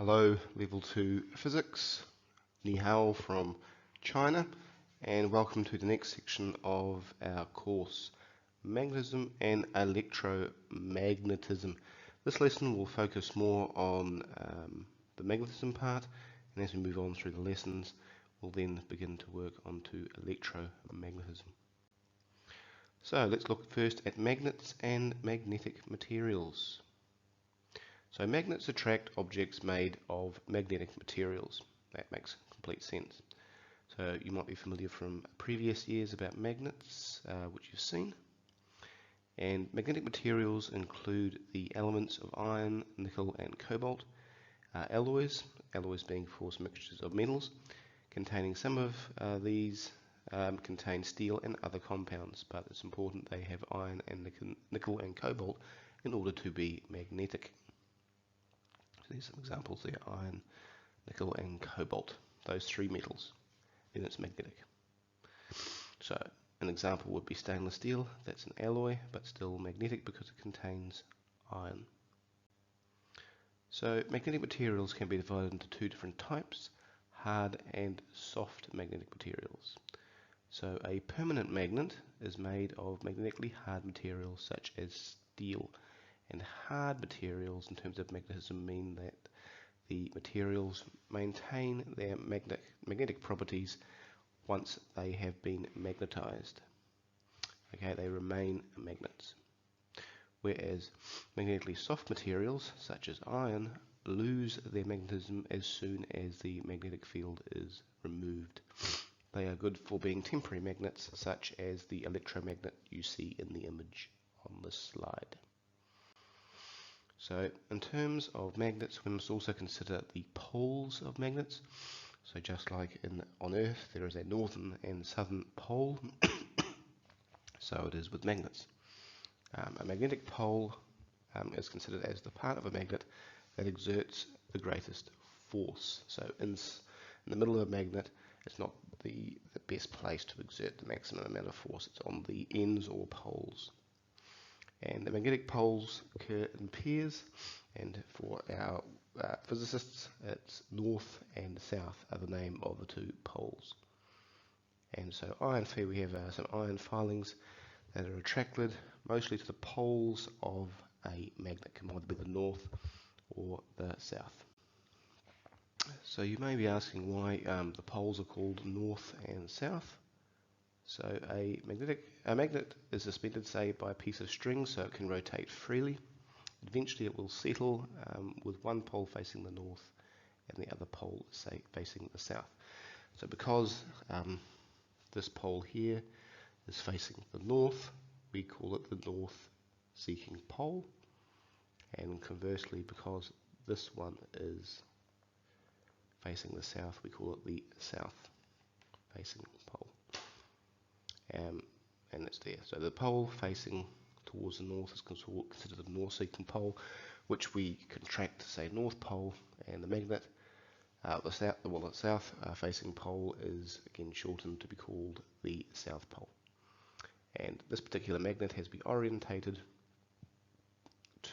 Hello, Level 2 Physics, Ni Hao from China, and welcome to the next section of our course, Magnetism and Electromagnetism. This lesson will focus more on the magnetism part, and as we move on through the lessons, we'll then begin to work onto electromagnetism. So let's look first at magnets and magnetic materials. So magnets attract objects made of magnetic materials. That makes complete sense. So you might be familiar from previous years about magnets, which you've seen. And magnetic materials include the elements of iron, nickel and cobalt, alloys being forced mixtures of metals. Containing some of these contain steel and other compounds, but it's important they have iron and nickel and cobalt in order to be magnetic. There's some examples there: iron, nickel and cobalt, those three metals, then it's magnetic. So an example would be stainless steel. That's an alloy but still magnetic because it contains iron. So magnetic materials can be divided into two different types: hard and soft magnetic materials. So a permanent magnet is made of magnetically hard materials such as steel. And hard materials in terms of magnetism mean that the materials maintain their magnetic properties once they have been magnetized. Okay, they remain magnets. Whereas magnetically soft materials such as iron lose their magnetism as soon as the magnetic field is removed. They are good for being temporary magnets, such as the electromagnet you see in the image on this slide. So in terms of magnets, we must also consider the poles of magnets. So just like on Earth there is a northern and southern pole, so it is with magnets. A magnetic pole is considered as the part of a magnet that exerts the greatest force. So in the middle of a magnet, it's not the best place to exert the maximum amount of force. It's on the ends or poles. And the magnetic poles occur in pairs, and for our physicists, it's north and south are the name of the two poles. And so here we have some iron filings that are attracted mostly to the poles of a magnet. It can either be the north or the south. So you may be asking why the poles are called north and south. So a magnet is suspended, say, by a piece of string, so it can rotate freely. Eventually it will settle with one pole facing the north and the other pole, say, facing the south. So because this pole here is facing the north, we call it the north-seeking pole. And conversely, because this one is facing the south, we call it the south-facing pole. And it's there. So the pole facing towards the north is considered the north-seeking pole, which we contract to say North Pole, and the magnet, the south-facing pole is again shortened to be called the South Pole. And this particular magnet has been orientated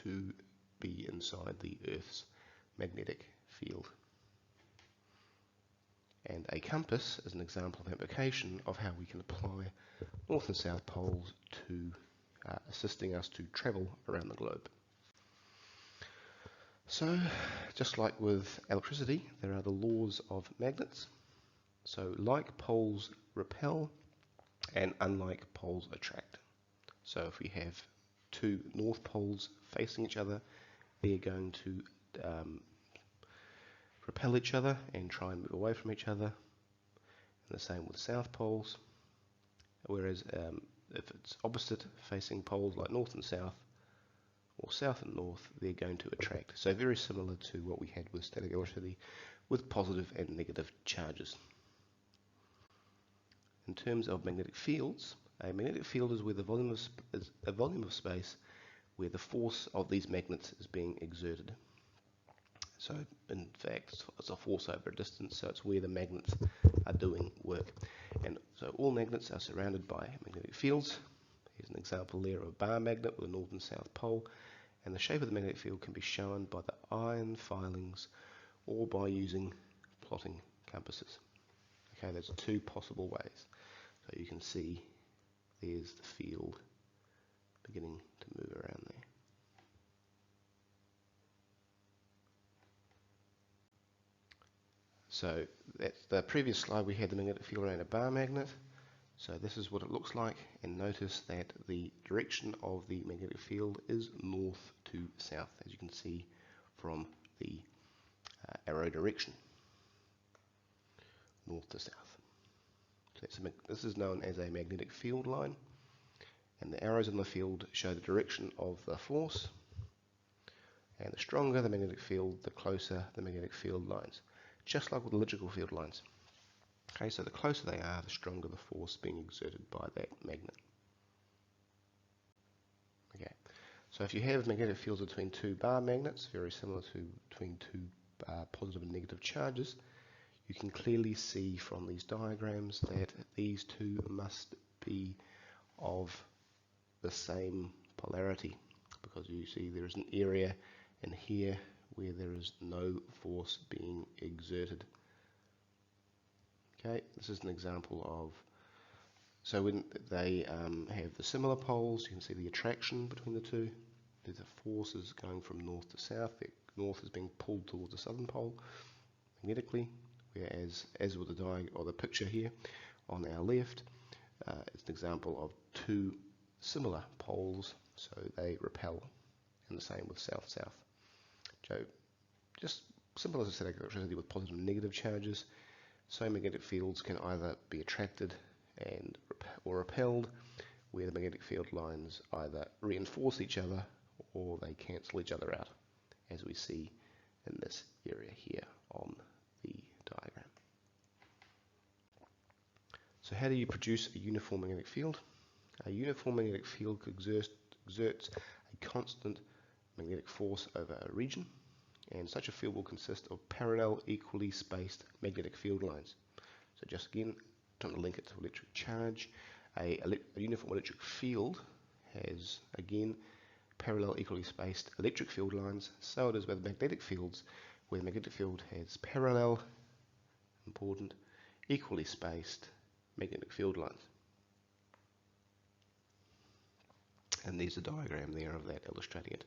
to be inside the Earth's magnetic field. And a compass is an example of application of how we can apply north and south poles to assisting us to travel around the globe. So, just like with electricity, there are the laws of magnets. So, like poles repel and unlike poles attract. So, if we have two north poles facing each other, they're going to repel each other and try and move away from each other. And the same with south poles. Whereas if it's opposite facing poles like north and south, or south and north, they're going to attract. So very similar to what we had with static electricity, with positive and negative charges. In terms of magnetic fields, a magnetic field is where the volume of space where the force of these magnets is being exerted. So in fact, it's a force over a distance, so it's where the magnets are doing work. And so all magnets are surrounded by magnetic fields. Here's an example there of a bar magnet with a north and south pole, and the shape of the magnetic field can be shown by the iron filings or by using plotting compasses. Okay, there's two possible ways. So you can see there's the field beginning to move around there. So that's the previous slide. We had the magnetic field around a bar magnet. So this is what it looks like, and notice that the direction of the magnetic field is north to south, as you can see from the arrow direction, north to south. So this is known as a magnetic field line, and the arrows in the field show the direction of the force, and the stronger the magnetic field, the closer the magnetic field lines, just like with electrical field lines. Okay, so the closer they are, the stronger the force being exerted by that magnet. Okay, so if you have magnetic fields between two bar magnets, very similar to between two positive and negative charges, you can clearly see from these diagrams that these two must be of the same polarity, because you see there is an area in here where there is no force being exerted. Okay, this is an example of, so when they have the similar poles, you can see the attraction between the two. There's a forces going from north to south. The north is being pulled towards the southern pole magnetically, whereas, as with the picture here on our left, it's an example of two similar poles, so they repel, and the same with south-south. So just simple as static electricity with positive and negative charges. So magnetic fields can either be attracted or repelled, where the magnetic field lines either reinforce each other or they cancel each other out, as we see in this area here on the diagram. So how do you produce a uniform magnetic field? A uniform magnetic field exerts a constant magnetic force over a region, and such a field will consist of parallel, equally spaced magnetic field lines. So just again, trying to link it to electric charge, a uniform electric field has, again, parallel, equally spaced electric field lines. So it is with magnetic fields, where the magnetic field has parallel, important, equally spaced magnetic field lines. And there's a diagram there of that illustrating it.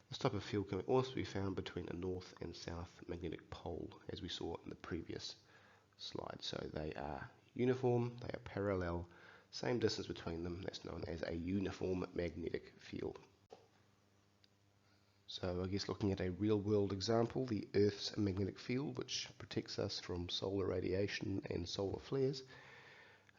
This type of field can also be found between a north and south magnetic pole, as we saw in the previous slide. So they are uniform, they are parallel, same distance between them. That's known as a uniform magnetic field. So I guess looking at a real-world example, the Earth's magnetic field, which protects us from solar radiation and solar flares.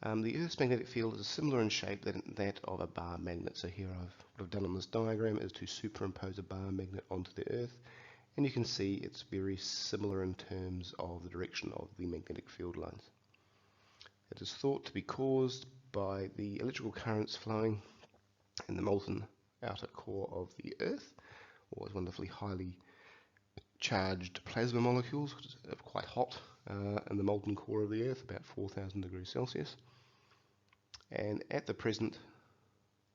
The Earth's magnetic field is similar in shape than that of a bar magnet. So here what I've done on this diagram is to superimpose a bar magnet onto the Earth, and you can see it's very similar in terms of the direction of the magnetic field lines. It is thought to be caused by the electrical currents flowing in the molten outer core of the Earth, or its wonderfully highly charged plasma molecules, which are quite hot in the molten core of the Earth, about 4,000 degrees Celsius. And at the present,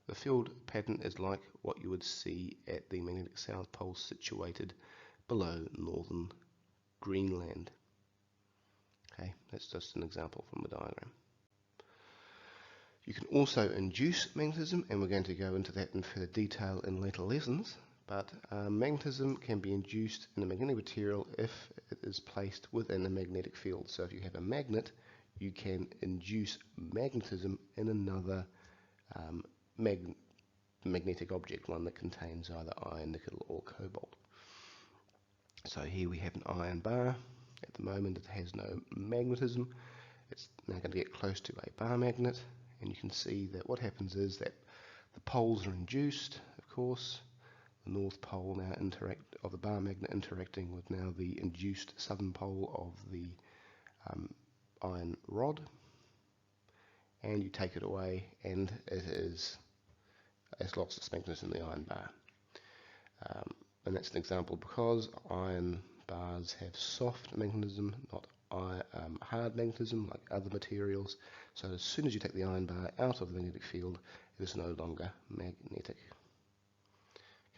the field pattern is like what you would see at the magnetic south pole situated below northern Greenland. Okay, that's just an example from the diagram. You can also induce magnetism, and we're going to go into that in further detail in later lessons. But magnetism can be induced in a magnetic material if it is placed within a magnetic field. So if you have a magnet, you can induce magnetism in another magnetic object, one that contains either iron, nickel, or cobalt. So here we have an iron bar. At the moment it has no magnetism. It's now going to get close to a bar magnet, and you can see that what happens is that the poles are induced, of course. The north pole now of the bar magnet interacting with now the induced southern pole of the iron rod, and you take it away, and it has lost its magnetism in the iron bar. And that's an example because iron bars have soft magnetism, not hard magnetism like other materials. So as soon as you take the iron bar out of the magnetic field, it is no longer magnetic.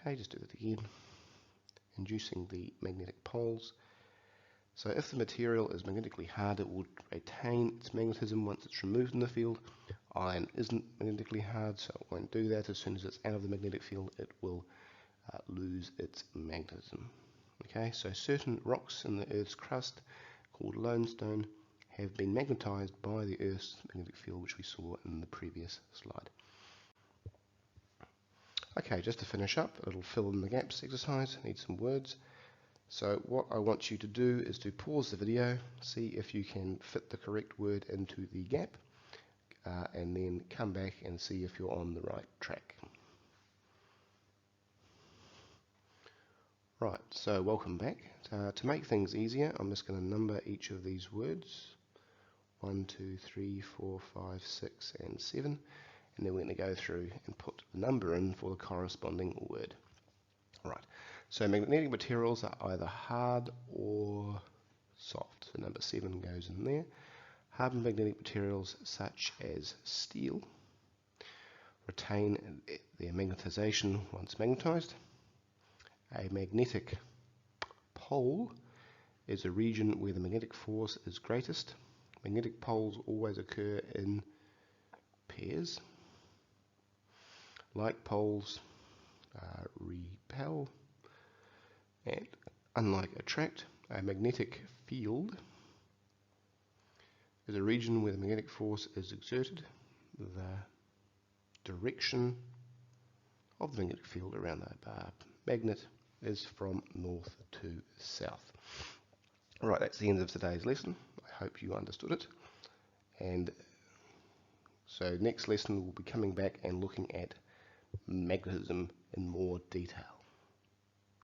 Okay, just do that again. Inducing the magnetic poles. So if the material is magnetically hard, it will retain its magnetism once it's removed from the field. Iron isn't magnetically hard, so it won't do that. As soon as it's out of the magnetic field, it will lose its magnetism. Okay, so certain rocks in the Earth's crust, called limestone, have been magnetized by the Earth's magnetic field, which we saw in the previous slide. Okay, just to finish up, a little fill in the gaps exercise. I need some words. So what I want you to do is to pause the video, see if you can fit the correct word into the gap, and then come back and see if you're on the right track. Right, so welcome back. To make things easier, I'm just going to number each of these words. 1, 2, 3, 4, 5, 6, and 7. And then we're going to go through and put the number in for the corresponding word. Right, so magnetic materials are either hard or soft. So number 7 goes in there. Hard magnetic materials such as steel retain their magnetization once magnetized. A magnetic pole is a region where the magnetic force is greatest. Magnetic poles always occur in pairs. Like poles repel, and unlike attract, a magnetic field is a region where the magnetic force is exerted. The direction of the magnetic field around the magnet is from north to south. Alright, that's the end of today's lesson. I hope you understood it. And so next lesson we'll be coming back and looking at magnetism in more detail.